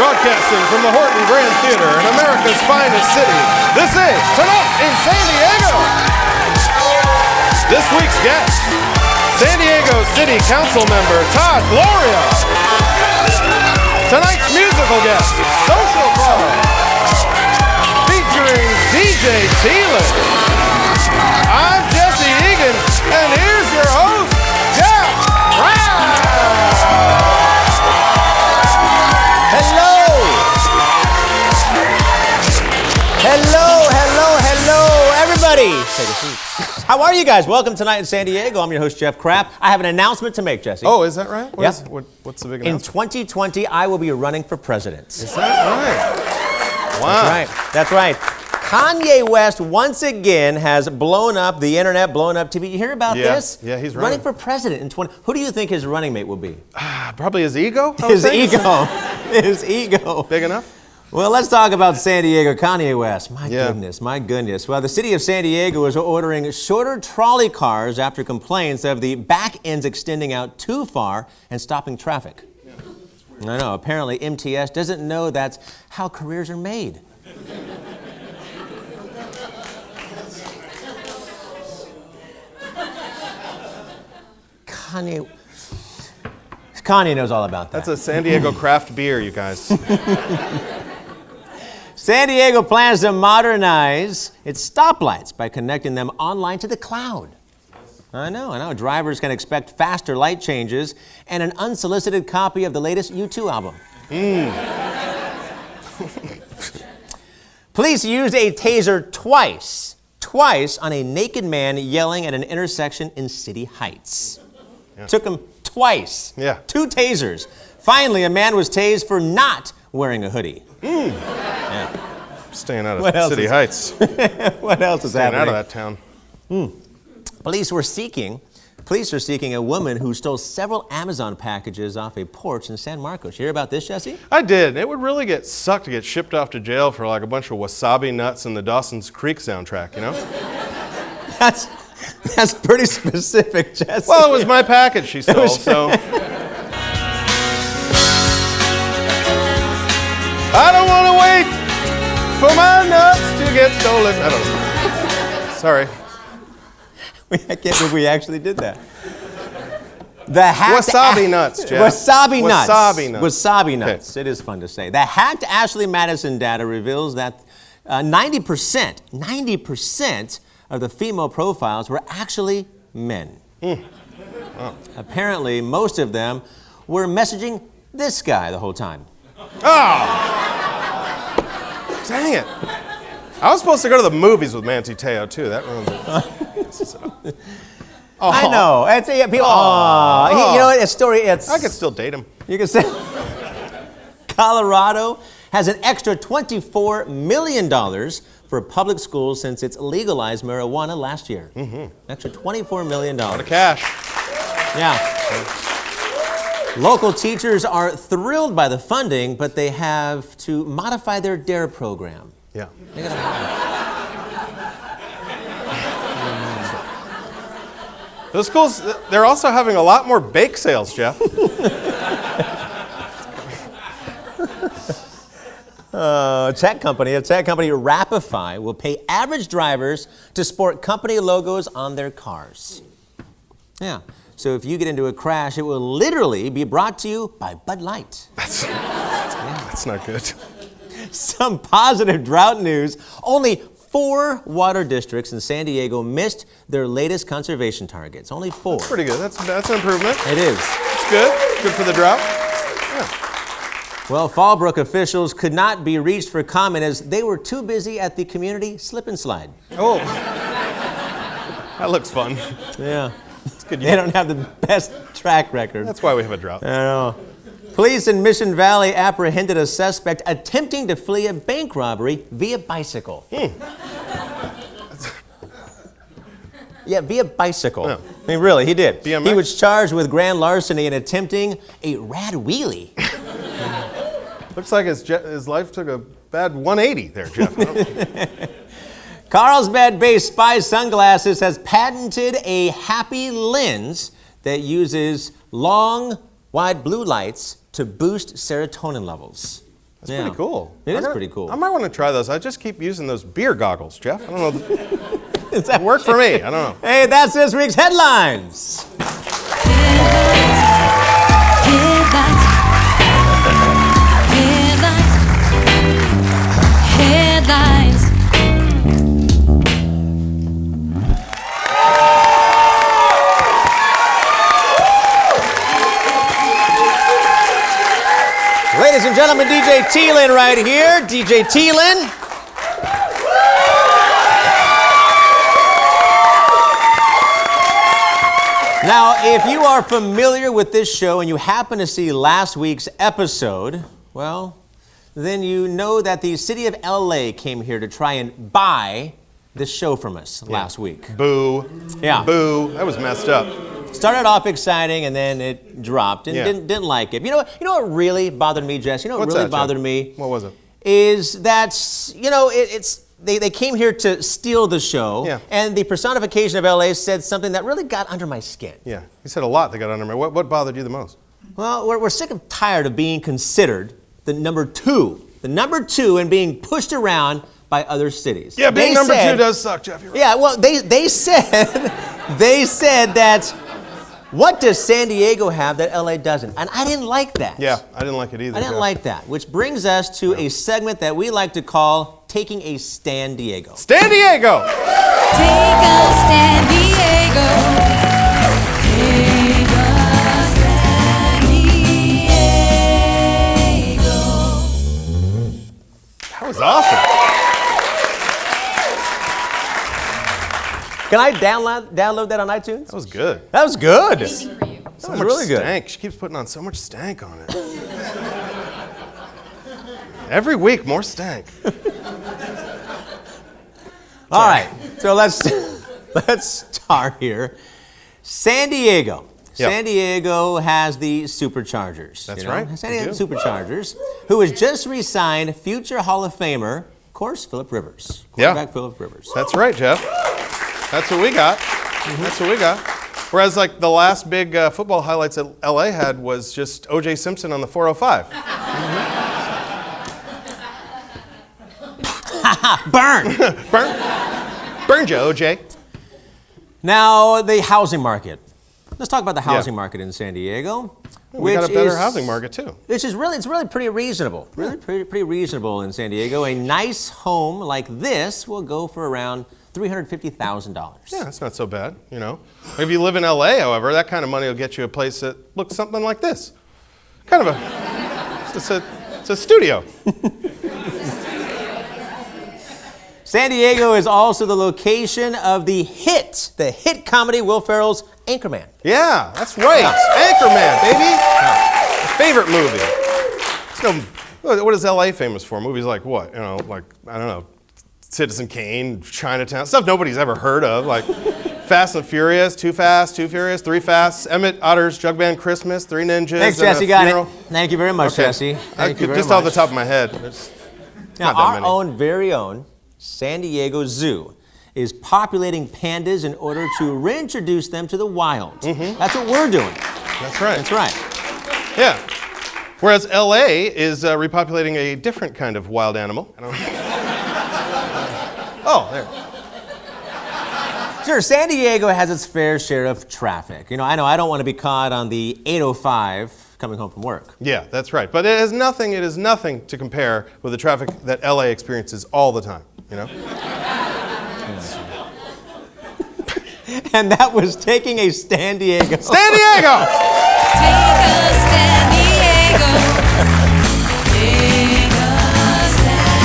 Broadcasting from the Horton Grand Theater in America's finest city, this is Tonight in San Diego. This week's guest, San Diego City Council member Todd Gloria. Tonight's musical guest, Social Club, featuring DJ Thielen. I'm Jesse Egan, and here's your host, Jeff Kraft. Hello, everybody. Take a seat. How are you guys? Welcome tonight in San Diego. I'm your host, Jeff Kraft. I have an announcement to make, Jesse. Oh, is that right? Yes. What's the big In announcement? 2020, I will be running for president. Is that right? Wow. That's right. Kanye West once again has blown up the internet, blown up TV. You hear about this? Yeah, he's running for president in 20. Who do you think his running mate will be? Probably his ego. I would His think. ego. His ego. Big enough? Well, let's talk about San Diego, Kanye West. My Yeah. goodness. Well, the city of San Diego is ordering shorter trolley cars after complaints of the back ends extending out too far and stopping traffic. I know, apparently MTS doesn't know that's how careers are made. Kanye knows all about that. That's a San Diego craft beer, you guys. San Diego plans to modernize its stoplights by connecting them online to the cloud. I know. Drivers can expect faster light changes and an unsolicited copy of the latest U2 album. Police used a taser twice on a naked man yelling at an intersection in City Heights. Yeah. Took him twice. Yeah. 2 tasers. Finally, a man was tased for not wearing a hoodie. Yeah. Staying out What of else City is- Heights. What else is Staying happening? out of that town. Police are seeking a woman who stole several Amazon packages off a porch in San Marcos. You hear about this, Jesse? I did. It would really suck to get shipped off to jail for like a bunch of wasabi nuts and the Dawson's Creek soundtrack, you know? That's pretty specific, Jesse. Well, it was my package she stole, so. I don't want to wait for my nuts to get stolen. I don't know. Sorry. I can't believe we actually did that. The hacked Wasabi nuts, Jeff. Wasabi nuts. Wasabi nuts. Wasabi nuts. It is fun to say. The hacked Ashley Madison data reveals that 90% of the female profiles were actually men. Wow. Apparently, most of them were messaging this guy the whole time. Oh! Dang it. I was supposed to go to the movies with Manti Te'o, too. That ruins it. I know. It's, people, you know what? A story. I could still date him. You can say Colorado has an extra $24 million for public schools since it's legalized marijuana last year. Extra $24 million. A lot of cash. Yeah. Local teachers are thrilled by the funding, but they have to modify their DARE program. Yeah. They gotta- Those schools, they're also having a lot more bake sales, Jeff. A tech company Rapify will pay average drivers to sport company logos on their cars. Yeah. So if you get into a crash, it will literally be brought to you by Bud Light. That's not good. Some positive drought news. Only 4 water districts in San Diego missed their latest conservation targets. Only 4. That's pretty good. That's an improvement. It is. It's good. Good for the drought. Well, Fallbrook officials could not be reached for comment as they were too busy at the community slip and slide. Oh. That looks fun. Yeah. It's good. They don't have the best track record. That's why we have a drought. I know. Police in Mission Valley apprehended a suspect attempting to flee a bank robbery via bicycle. Yeah, via bicycle. Yeah. I mean, really, he did. BMX? He was charged with grand larceny and attempting a rad wheelie. Looks like his life took a bad 180 there, Jeff. Carlsbad-based Spy Sunglasses has patented a happy lens that uses long, wide blue lights to boost serotonin levels. That's pretty cool. It is pretty cool. I might want to try those. I just keep using those beer goggles, Jeff. I don't know. Does that work for me? I don't know. Hey, that's this week's headlines. Headlines. Ladies and gentlemen, DJ Thielen right here. DJ Thielen. Now, if you are familiar with this show and you happen to see last week's episode, well, then you know that the city of LA came here to try and buy this show from us last week. Boo. Yeah. Boo. That was messed up. Started off exciting and then it dropped and didn't like it. You know what really bothered me, Jess? You know what What's really that, bothered Jeff? me? What was it? Is that, they came here to steal the show, and the personification of LA said something that really got under my skin. Yeah, he said a lot that got under me. What bothered you the most? Well, we're sick and tired of being considered the number two and being pushed around by other cities. Yeah, being number two does suck, Jeff. You're right. Yeah, well, they said that. What does San Diego have that LA doesn't? And I didn't like that. Yeah, I didn't like it either. I didn't like that, which brings us to a segment that we like to call Taking a Stan Diego. Stan Diego! Take a San Diego. Take a San Diego. That was awesome. Can I download that on iTunes? That was good. That was good. For you. That was really good. Stank. She keeps putting on so much stank on it. Every week, more stank. All right, so let's start here. San Diego. Yep. San Diego has the Superchargers. That's right. San Diego has the Superchargers, who has just re-signed future Hall of Famer, of course, Phillip Rivers. Quarterback Phillip Rivers. That's right, Jeff. That's what we got. That's what we got. Whereas, like, the last big football highlights that LA had was just O.J. Simpson on the 405. Burn! Burn you, O.J. Now, the housing market. Let's talk about the housing market in San Diego. We got a better housing market, too. It's really pretty reasonable. Really pretty reasonable in San Diego. A nice home like this will go for around $350,000. Yeah, that's not so bad, you know. If you live in LA, however, that kind of money will get you a place that looks something like this. Kind of it's a studio. San Diego is also the location of the hit comedy Will Ferrell's Anchorman. Yeah, that's right. Anchorman, baby. My favorite movie. What is LA famous for? Movies like what? You know, like, I don't know, Citizen Kane, Chinatown, stuff nobody's ever heard of, like Fast and Furious, Too Fast, Too Furious, Three Fast, Emmett Otter's Jug Band Christmas, Three Ninjas. Thanks, Jesse. Got it. Thank you very much, Okay. Jesse. Thank you very just much. off the top of my head. Now, our very own San Diego Zoo is populating pandas in order to reintroduce them to the wild. That's what we're doing. That's right. That's right. Yeah. Whereas LA is repopulating a different kind of wild animal. Oh, there. Sure, San Diego has its fair share of traffic. I know I don't want to be caught on the 805 coming home from work. Yeah, that's right. But it is nothing to compare with the traffic that LA experiences all the time, you know? And that was Taking a San Diego. San Diego! Take a San Diego. Take a San Diego.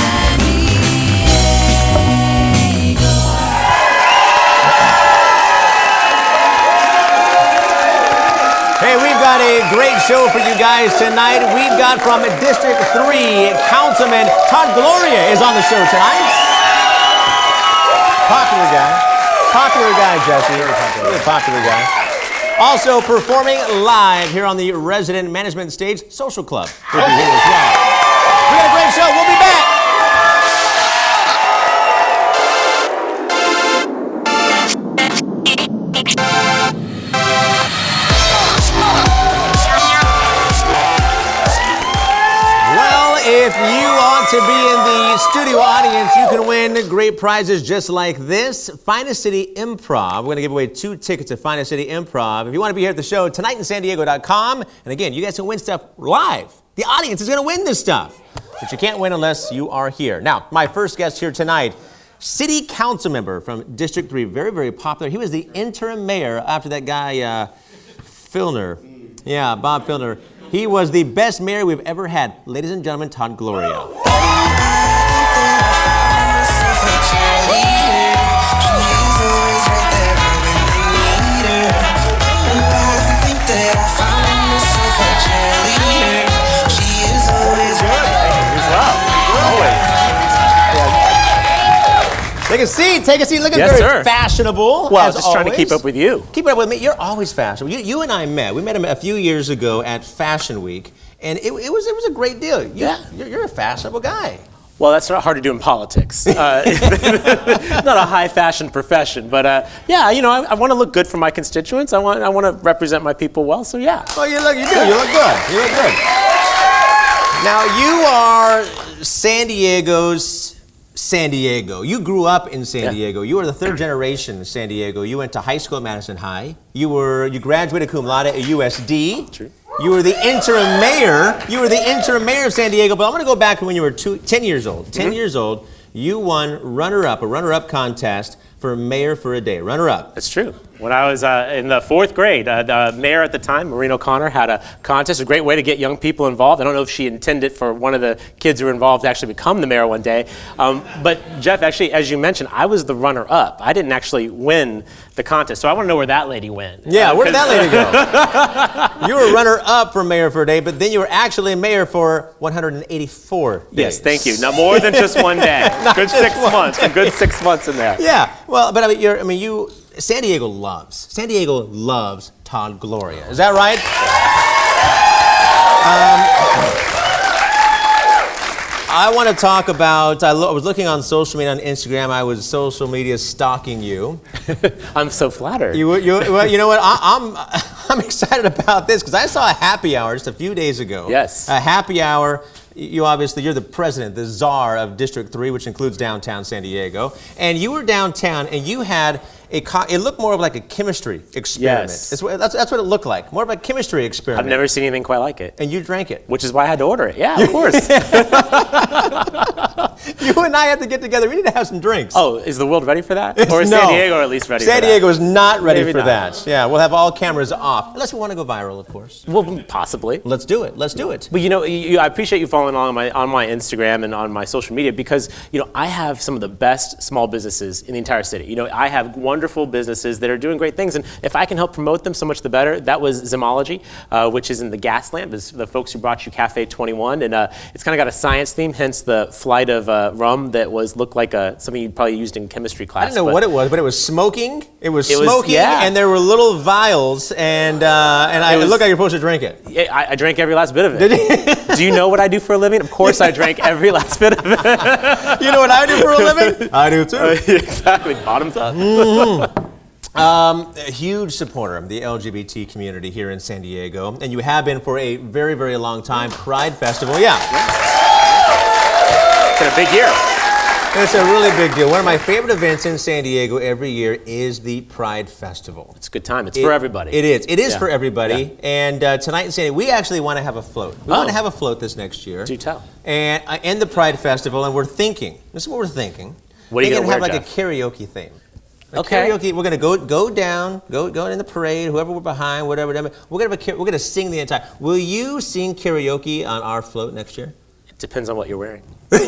Hey, we've got a great show for you guys tonight. We've got from District 3, Councilman Todd Gloria is on the show tonight. Popular guy, Jesse. Really popular guy. Also performing live here on the Resident Management Stage Social Club. We'll be here as well. We got a great show. We'll be back. If to be in the studio audience, you can win great prizes just like this. Finest City Improv. We're going to give away 2 tickets to Finest City Improv. If you want to be here at the show, tonightInSanDiego.com. And again, you guys can win stuff live. The audience is going to win this stuff. But you can't win unless you are here. Now, my first guest here tonight, city council member from District 3, very, very popular. He was the interim mayor after that guy, Filner. Yeah, Bob Filner. He was the best mayor we've ever had. Ladies and gentlemen, Todd Gloria. Take a seat, take a seat. Looking Yes, very sir. fashionable. Well, as just trying to keep always. up with you. Keep up with me. You're always fashionable. You and I met. We met him a few years ago at Fashion Week, and it was a great deal. You're a fashionable guy. Well, that's not hard to do in politics. Not a high fashion profession, but yeah, you know, I want to look good for my constituents. I want to represent my people well. So yeah. Well, you do. You look good. You look good. Now you are San Diego's San Diego. You grew up in San Diego. You were the 3rd generation in San Diego. You went to high school at Madison High. You graduated cum laude at USD. True. You were the interim mayor. You were the interim mayor of San Diego. But I'm going to go back to when you were 10 years old. 10 years old. You won a runner-up contest for mayor for a day. Runner-up. That's true. When I was in the 4th grade, the mayor at the time, Maureen O'Connor, had a contest, a great way to get young people involved. I don't know if she intended for one of the kids who were involved to actually become the mayor one day. But Jeff, actually, as you mentioned, I was the runner-up. I didn't actually win the contest, so I want to know where that lady went. Yeah, where did that lady go? You were runner-up for mayor for a day, but then you were actually mayor for 184 days. Yes, thank you. Now, more than just one day. Good 6 months. A good 6 months in there. Yeah, well, but San Diego loves Todd Gloria. Is that right? I want to talk about, I was looking on social media, on Instagram, I was social media stalking you. I'm so flattered. Well, you know what, I'm excited about this because I saw a happy hour just a few days ago. Yes. A happy hour. You're the president, the czar of District 3, which includes downtown San Diego. And you were downtown and you had it looked more of like a chemistry experiment. Yes. That's what it looked like, more of a chemistry experiment. I've never seen anything quite like it. And you drank it. Which is why I had to order it. Yeah, of course. You and I have to get together. We need to have some drinks. Oh, is the world ready for that? Or is No. San Diego at least ready for that? San Diego is not ready Maybe for not. that. Yeah, we'll have all cameras off. Unless we want to go viral, of course. Well, possibly. Let's do it. Let's do it. But you know, I appreciate you following along on my Instagram and on my social media because, you know, I have some of the best small businesses in the entire city. You know, I have wonderful businesses that are doing great things, and if I can help promote them, so much the better. That was Zymology, which is in the Gaslamp, is the folks who brought you Cafe 21, and it's kind of got a science theme, hence the flight of rum that looked like something you probably used in chemistry class. I didn't know what it was, but it was smoking. It was was- smoking, yeah. and there were little vials, and it looked like you're supposed to drink it. Yeah, I drank every last bit of it. Do you know what I do for a living? Of course I drank every last bit of it. You know what I do for a living? I do too. Exactly, bottoms up. A huge supporter of the LGBT community here in San Diego, and you have been for a very, very long time. Pride Festival, yeah. It's been a big year. It's a really big deal. One of my favorite events in San Diego every year is the Pride Festival. It's a good time. It's for everybody. It is. It is Yeah. for everybody. Yeah. And tonight in San Diego, we actually want to have a float. We want to have a float this next year. Do tell. And in the Pride Festival, and we're thinking, this is what we're thinking. What are you We're gonna have wear, like Jeff? a karaoke theme. Okay. Karaoke. We're gonna go down, go in the parade. Whoever we're behind, whatever. We're gonna sing the entire. Will you sing karaoke on our float next year? It depends on what you're wearing. Hey,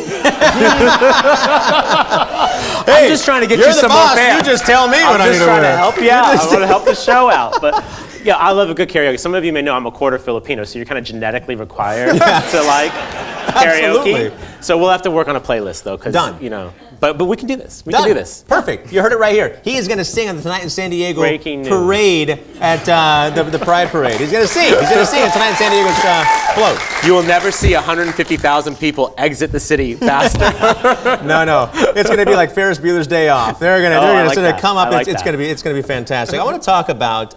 I'm just trying to get you're you the some boss. more fans. You just tell me what I I'm need just to trying to wear. help you out. I want to help the show out. But yeah, I love a good karaoke. Some of you may know I'm a quarter Filipino, so you're kind of genetically required to like karaoke. Absolutely. So we'll have to work on a playlist though, because Done. you know. But we can do this. We Done. can do this. Perfect. You heard it right here. He is going to sing on the Tonight in San Diego Breaking news. parade at the Pride Parade. He's going to sing. He's going to sing at Tonight in San Diego's float. You will never see 150,000 people exit the city faster. No. It's going to be like Ferris Bueller's Day Off. They're going to I like that. come up. I like It's that. going to be fantastic. I want to talk about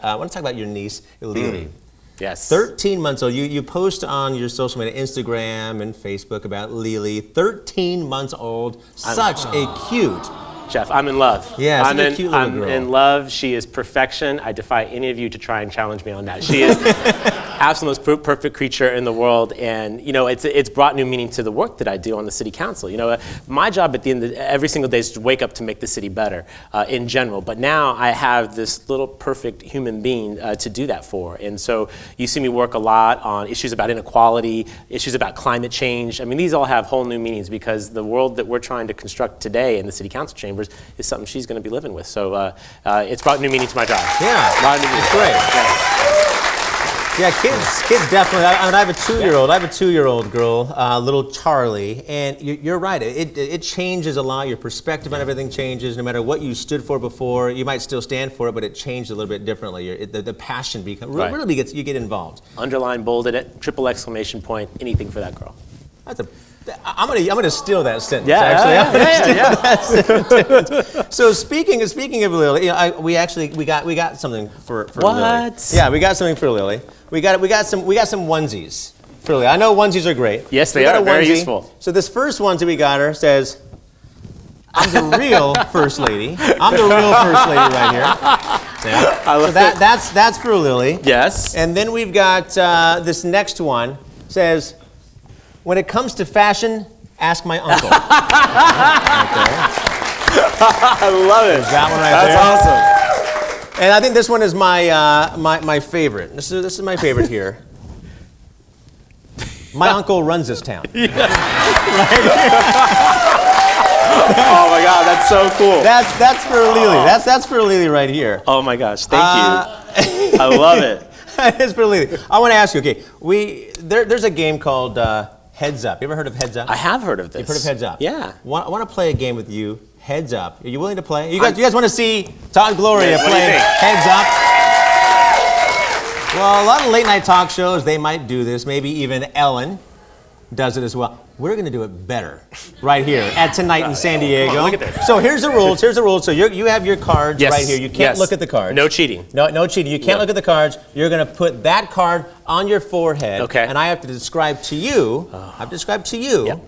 your niece, Lily. Yes. 13 months old. You post on your social media, Instagram and Facebook about Lily. 13 months old. Such a cute. Jeff, I'm in love. Yeah, such a cute little I'm girl. in love. She is perfection. I defy any of you to try and challenge me on that. She is absolute most perfect creature in the world, and it's brought new meaning to the work that I do on the city council. My job at the end of every single day is to wake up to make the city better in general. But now I have this little perfect human being to do that for, and so you see me work a lot on issues about inequality, issues about climate change. I mean, these all have whole new meanings because the world that we're trying to construct today in the city council chambers is something she's going to be living with. So it's brought new meaning to my job. Yeah, a lot of new meaning. it's great. Yeah, kids definitely. I have a 2-year-old. I have a 2-year-old girl, little Charlie, and you're right. It changes a lot. Your perspective on everything changes. No matter what you stood for before, you might still stand for it, but it changed a little bit differently. The passion really gets you get involved. Underline, bolded it, triple exclamation point, anything for that girl. I'm gonna steal that sentence. Yeah, actually. yeah. So speaking of Lily, we got something for Lily. What? Yeah, we got something for Lily. We got some onesies for Lily. I know onesies are great. Yes, they We got are. a Very onesie. useful. So this first onesie we got her says, "I'm the real first lady. I'm the real first lady right here." Yeah. I love So that's for Lily. Yes. And then we've got this next one says, "When it comes to fashion, ask my uncle." I love it. That one right That's there. awesome. And I think this one is my favorite. This is my favorite here. My uncle runs this town. Oh my God, that's so cool. That's for Lily. That's for Lily right here. Oh my gosh, thank you. I love it. It's for Lily. I want to ask you. Okay, there's a game called Heads Up. You ever heard of Heads Up? I have heard of this. You've heard of Heads Up? Yeah. I want to play a game with you. Heads Up. Are you willing to play? You guys want to see Todd Gloria What do you playing think? Heads Up? Well, a lot of late night talk shows, they might do this. Maybe even Ellen does it as well. We're going to do it better right here at Tonight in San Diego. Look at this. So here's the rules. So you have your cards Yes. right here. You can't Yes. look at the cards. No cheating. No cheating. You can't No. look at the cards. You're going to put that card on your forehead. Okay. And I have to describe to you, Yep.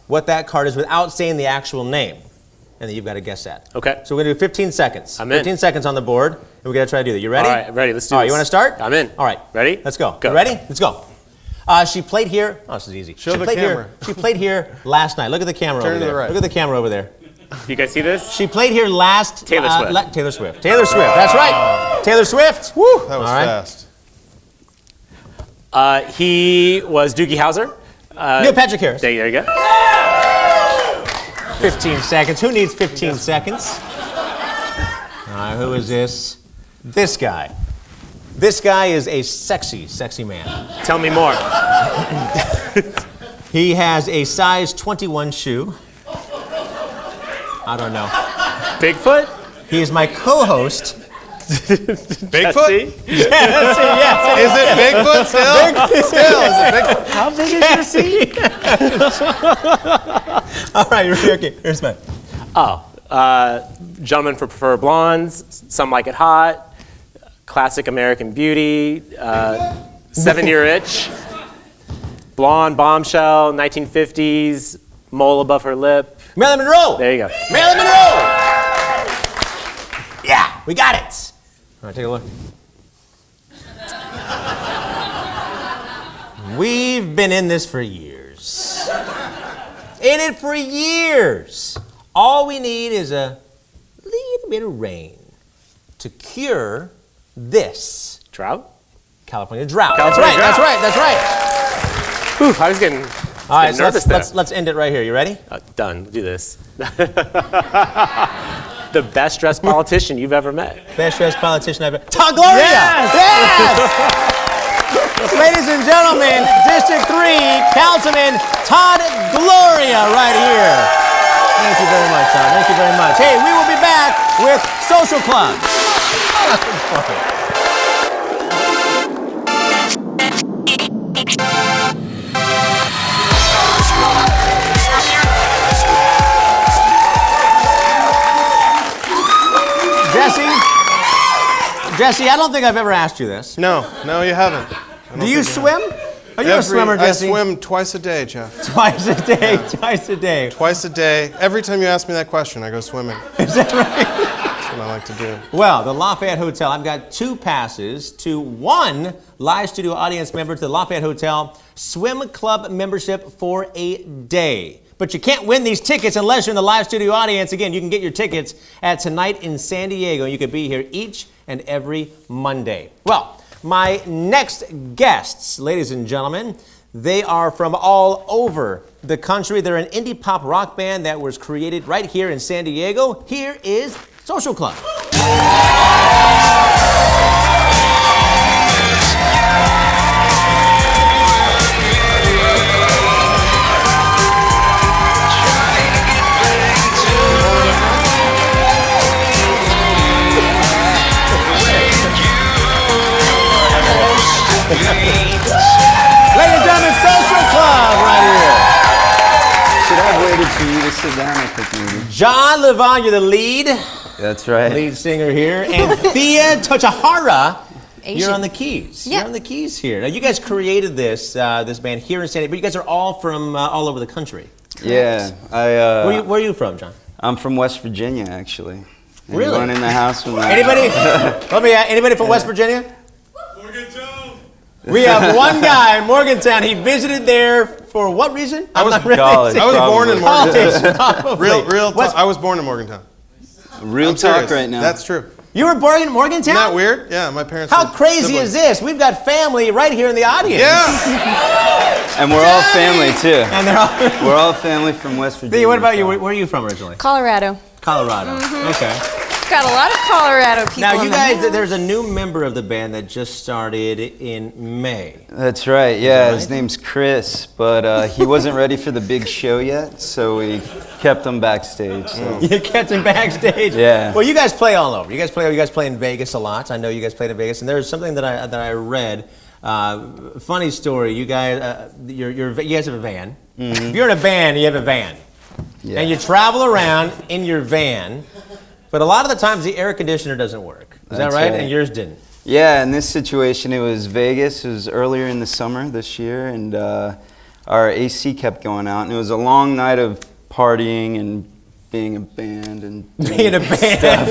what that card is without saying the actual name. And then you've got to guess that. Okay. So we're going to do 15 seconds. I'm in. 15 seconds on the board, and we're going to try to do that. You ready? All right, ready. Let's do All right, this. you want to start? I'm in. All right. Ready? Let's go. Go. You ready? Let's go. She played here. Oh, this is easy. Show she the played camera. Here. She played here last night. Look at the camera Turn over to the there. right. Look at the camera over there. You guys see this? She played here last. Taylor Swift. Taylor Swift. Taylor Swift. That's right. Taylor Swift. Woo. That was All right. fast. He was Doogie Howser. Neil Patrick Harris. There you go. 15 seconds. Who needs 15 seconds? All right, who is this? This guy. This guy is a sexy, sexy man. Tell me more. He has a size 21 shoe. I don't know. Bigfoot? He is my co-host. Bigfoot? See? Yes. Is it Bigfoot still? Is it Bigfoot? How big is your seat? All right, okay, here's mine. Gentlemen prefer blondes. Some like it hot. Classic American Beauty. 7-year itch. Blonde bombshell. 1950s. Mole above her lip. Marilyn Monroe. There you go. Marilyn Monroe. Yeah, we got it. All right, take a look. We've been in this for years. In it for years. All we need is a little bit of rain to cure this Drought? California drought. California That's drought. right. Whew, I was getting All right, so nervous there. let's end it right here. You ready? Done. Do this. The best dressed politician you've ever met. Best dressed politician ever. Todd Gloria! Yes! Ladies and gentlemen, District 3 Councilman Todd Gloria right here. Thank you very much, Todd. Thank you very much. Hey, we will be back with Social Club. Jesse, I don't think I've ever asked you this. No, you haven't. Do you swim? Are you a swimmer, I Jesse? swim twice a day, Jeff. Twice a day, twice a day. Twice a day. Every time you ask me that question, I go swimming. Is that right? That's what I like to do. Well, the Lafayette Hotel, I've got 2 passes to 1 live studio audience member to the Lafayette Hotel swim club membership for a day. But you can't win these tickets unless you're in the live studio audience. Again, you can get your tickets at Tonight in San Diego. You could be here each and every Monday. Well, my next guests, ladies and gentlemen, they are from all over the country. They're an indie pop rock band that was created right here in San Diego. Here is Social Club. Ladies and gentlemen, Social Club right Should I have waited for you to sit down? I think maybe. here. John Levon, you're the lead That's singer here, and Thea Tochihara, Asian. you're on the keys. Yeah. You're on the keys here. Now, you guys created this band here in San Diego, but you guys are all from all over the country. Yeah, Where are you from, John? I'm from West Virginia, actually. Really? Anyone in the house from Anybody? Anybody from West Virginia? We have one guy in Morgantown. He visited there for what reason? I was not really college. sure. I was born in Morgantown. College, probably. I was born in Morgantown. Real I'm talk serious. right now. That's true. You were born in Morgantown? Isn't that weird? Yeah, my parents. How were crazy siblings. is this? We've got family right here in the audience. Yeah. And we're all family too. And they're all. We're all family from West Virginia. Thea, what about you? so- Where are you from originally? Colorado. Colorado. Okay. Got a lot of Colorado people. Now, you in the guys, house. there's a new member of the band that just started in May. That's right. Yeah, that his right? name's Chris, but he wasn't ready for the big show yet, so we kept him backstage. So. You kept him backstage. Yeah. Well, you guys play all over. You guys play in Vegas a lot. I know you guys played in Vegas, and there's something that I read. Funny story. You guys, you guys have a van. If you're in a band, you have a van, Yeah. and you travel around in your van. But a lot of the times the air conditioner doesn't work. Is that That's right? right. And yours didn't. Yeah, in this situation, it was Vegas. It was earlier in the summer this year, and our AC kept going out. And it was a long night of partying and being a band and Being a band.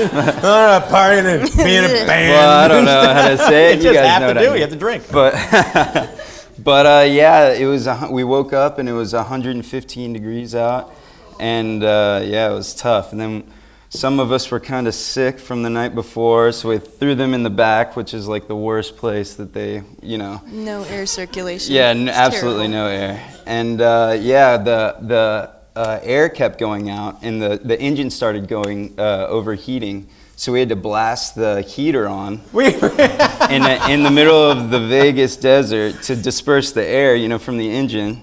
Partying and being a band. Well, I don't know how to say it. You You just guys have know to what I do it. mean. You have to drink. But yeah, it was. We woke up and it was 115 degrees out, and yeah, it was tough. And then some of us were kind of sick from the night before, so we threw them in the back, which is like the worst place that they, you know. No air circulation. Yeah, It's absolutely terrible. no air. And yeah, the air kept going out, and the engine started going overheating. So we had to blast the heater on in the middle of the Vegas desert to disperse the air, you know, from the engine.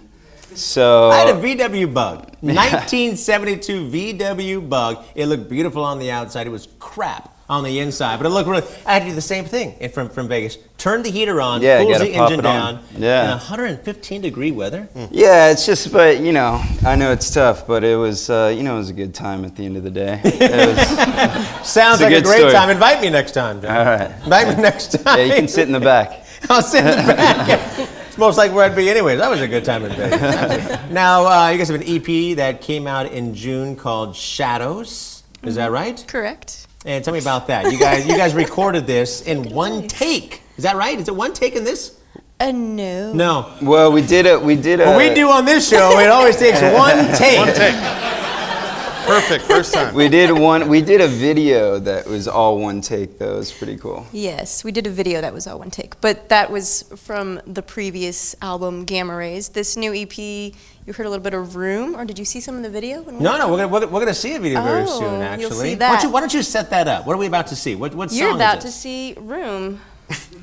So I had a VW Bug, 1972 VW Bug. It looked beautiful on the outside. It was crap on the inside, but it looked really. I had to do the same thing from Vegas. Turn the heater on, Yeah, cools gotta the pop engine it on. down. Yeah. In 115 degree weather. yeah, it's just, but you know, I know it's tough, but it was, you know, it was a good time at the end of the day. It was, Sounds It's a like a good great story. time. Invite me next time, John. all right. Invite me next time. Yeah, you can sit in the back. I'll sit in the back. It's most like where I'd be anyways. That was a good time in Vegas. Now, you guys have an EP that came out in June called Shadows. Is that right? Correct. And tell me about that. You guys recorded this in one take. Is that right? Is it one take in this? No. No. Well, we did a. What we do on this show, it always takes one take. One take. Perfect. First time. We did a video that was all one take though. It was pretty cool. Yes, we did a video that was all one take, but that was from the previous album, Gamma Rays. This new EP, you heard a little bit of Room, or did you see some of the video? No, we're gonna see a video very Oh, soon. you'll Actually, see that. Why don't you set that up? What are we about to see? What song You're about is to this? see Room.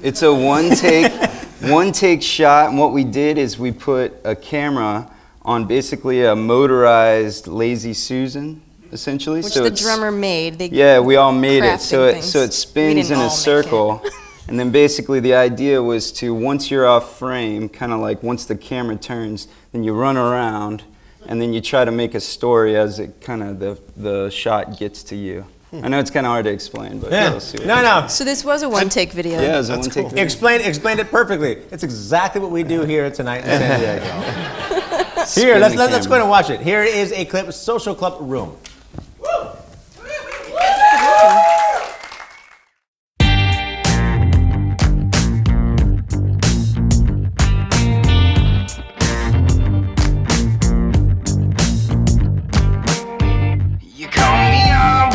It's a one take shot, and what we did is we put a camera on basically a motorized Lazy Susan, essentially. Which so the it's- drummer made. They Yeah, we all made it. So crafting it things. so it We spins didn't in all a make circle, it. and then basically the idea was to, once you're off frame, kind of like once the camera turns, then you run around, and then you try to make a story as it kind of the shot gets to you. I know it's kind of hard to explain, but Yeah. you'll see what No. So this was a one-take video. Yeah, it was a That's one-take cool. video. Explained it perfectly. It's exactly what we do here tonight in San Diego. Here, Spin let's the go ahead camera. and watch it. Here is a clip, Social Club Room. You call me up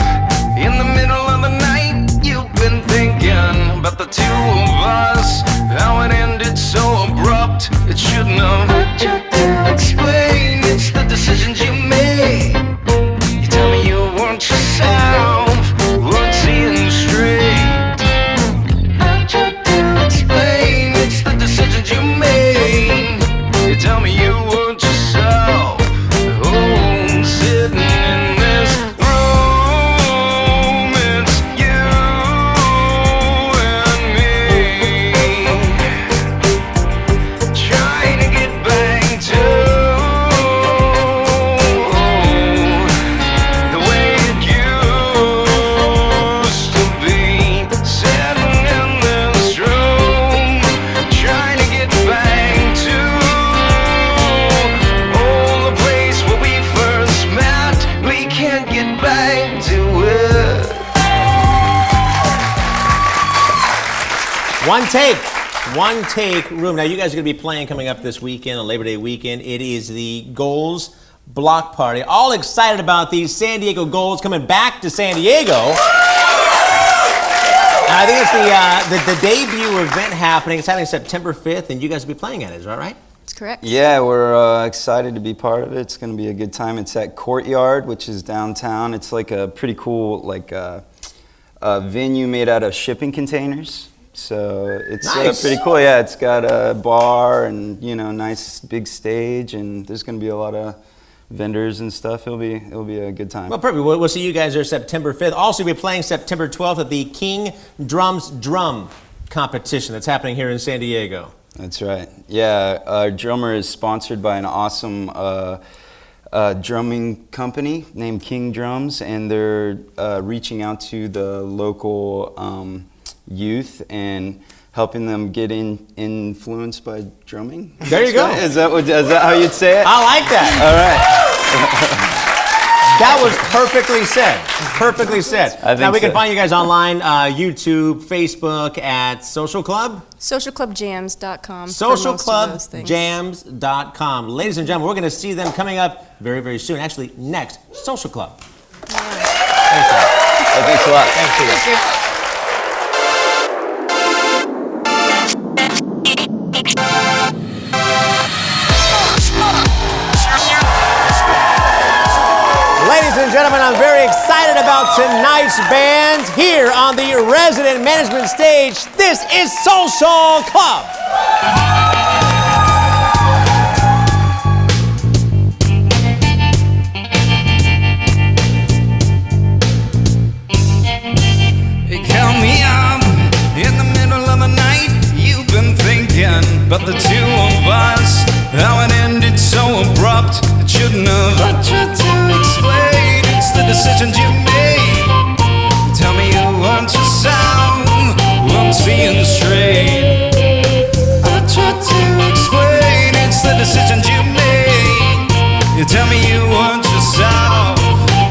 in the middle of the night. You've been thinking about the two of us, how it ended so abrupt. It shouldn't have. What you do explain? It's the decisions you made. You tell me you weren't yourself, weren't seeing straight. What you do explain? It's the decisions you made. You tell me you weren't yourself. Oh, sitting in this room, it's you and me, trying to get back to the way it used to be. Sitting in this room, trying to get back to the place where we first met. We can't get back to it. One take room. Now you guys are going to be playing coming up this weekend, on Labor Day weekend. It is the Goals Block Party. All excited about these San Diego Goals coming back to San Diego. And I think it's the debut event happening. It's happening September 5th, and you guys will be playing at it. Is that right? That's correct. Yeah, we're excited to be part of it. It's going to be a good time. It's at Courtyard, which is downtown. It's like a pretty cool venue made out of shipping containers. So it's Nice. pretty cool. Yeah, it's got a bar and nice big stage, and there's going to be a lot of vendors and stuff. It'll be a good time. Well, perfect. We'll see you guys there September 5th. Also, we'll be playing September 12th at the King Drums Drum competition that's happening here in San Diego. That's right. Yeah, our drummer is sponsored by an awesome drumming company named King Drums, and they're reaching out to the local youth and helping them get influenced by drumming. There you go. Is that how you'd say it? I like that. All right. That was perfectly said. Perfectly said. I think Now we can so. find you guys online, YouTube, Facebook at Social Club. Socialclubjams.com. for most of those things. Socialclubjams.com. Ladies and gentlemen, we're going to see them coming up very, very soon. Actually, next Social Club. Thanks, man. Thanks a lot. Thanks to you. Thank you. Ladies and gentlemen, I'm very excited about tonight's band here on the resident management stage. This is Social Club. You call me up in the middle of the night. You've been thinking about the two of us, how it ended so abrupt. It shouldn't have. I tried to explain. It's the decisions you made. Tell me you weren't yourself, weren't seeing straight. I tried to explain. It's the decisions you made. You tell me you weren't yourself.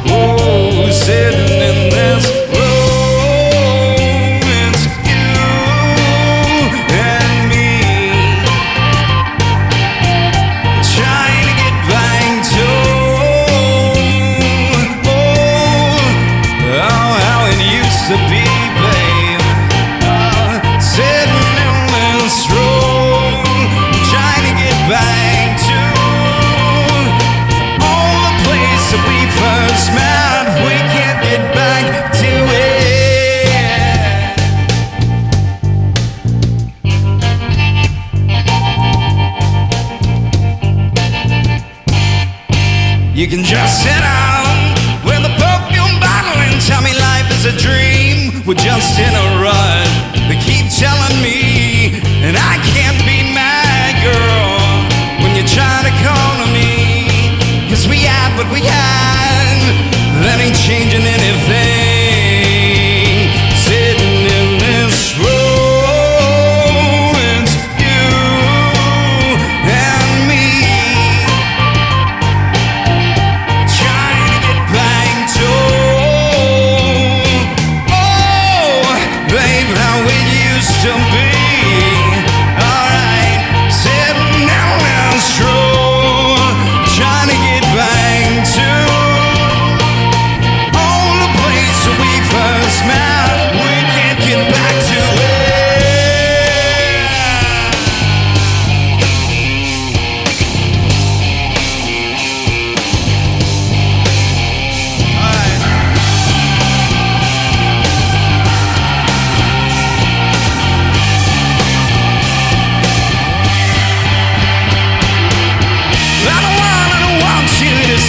Oh, sitting in this room, it's you and me, trying to get back to how it used to be, babe. Sitting in this room, trying to get back to all the place that we first met. We can't get back to it. You can just sit down with a perfume bottle and tell me life is a dream. We're just in a rut. They keep telling me, and I can't be mad, girl, when you try to call to me. 'Cause we had what we had, that ain't changing anything.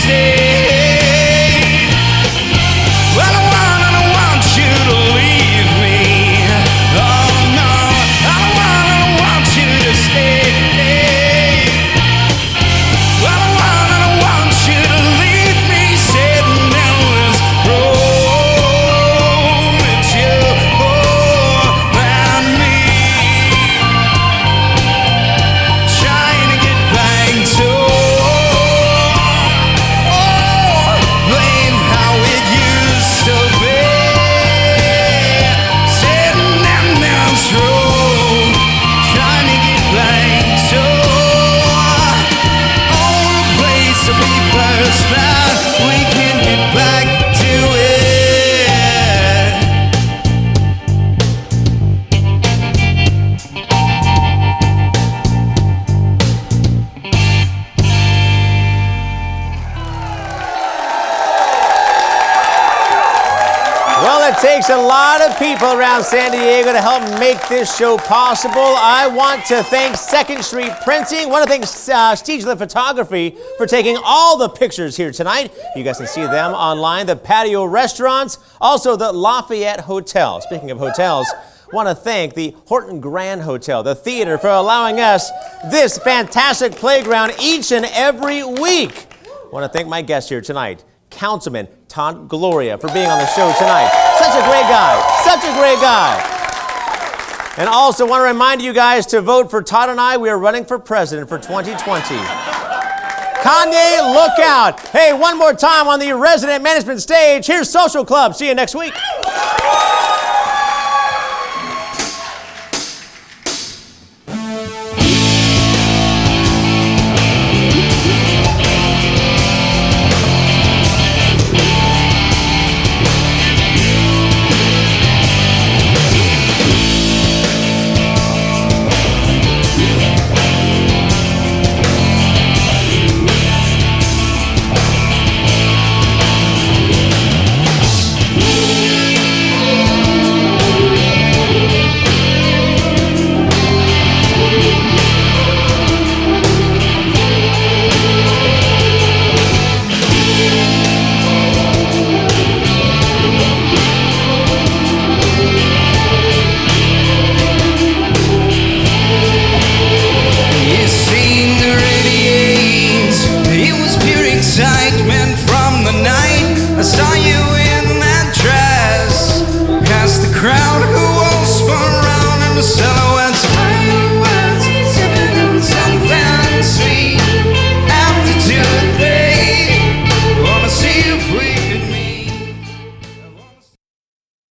stay. Well, I don't want you to leave me. Oh no, I don't want you to stay. Well, I don't want you to leave me sitting in this room. It's you and me, trying to get back to babe, how it used to be. Sitting in this room, trying to get back to the place to be first. Now we can get back to it. Well, it takes a lot of people around San Diego to help make this show possible. I want to thank Second Street Printing. I want to thank Stegeland Photography for taking all the pictures here tonight. You guys can see them online. The Patio Restaurants, also the Lafayette Hotel. Speaking of hotels, I want to thank the Horton Grand Hotel, the theater, for allowing us this fantastic playground each and every week. I want to thank my guest here tonight, Councilman Todd Gloria, for being on the show tonight. Such a great guy. Such a great guy. And also want to remind you guys to vote for Todd and I. We are running for president for 2020. Kanye, look out. Hey, one more time on the resident management stage. Here's Social Club. See you next week. You seen the radiance, it was pure excitement from the night I saw you in that dress, past the crowd who all spun around in the silhouette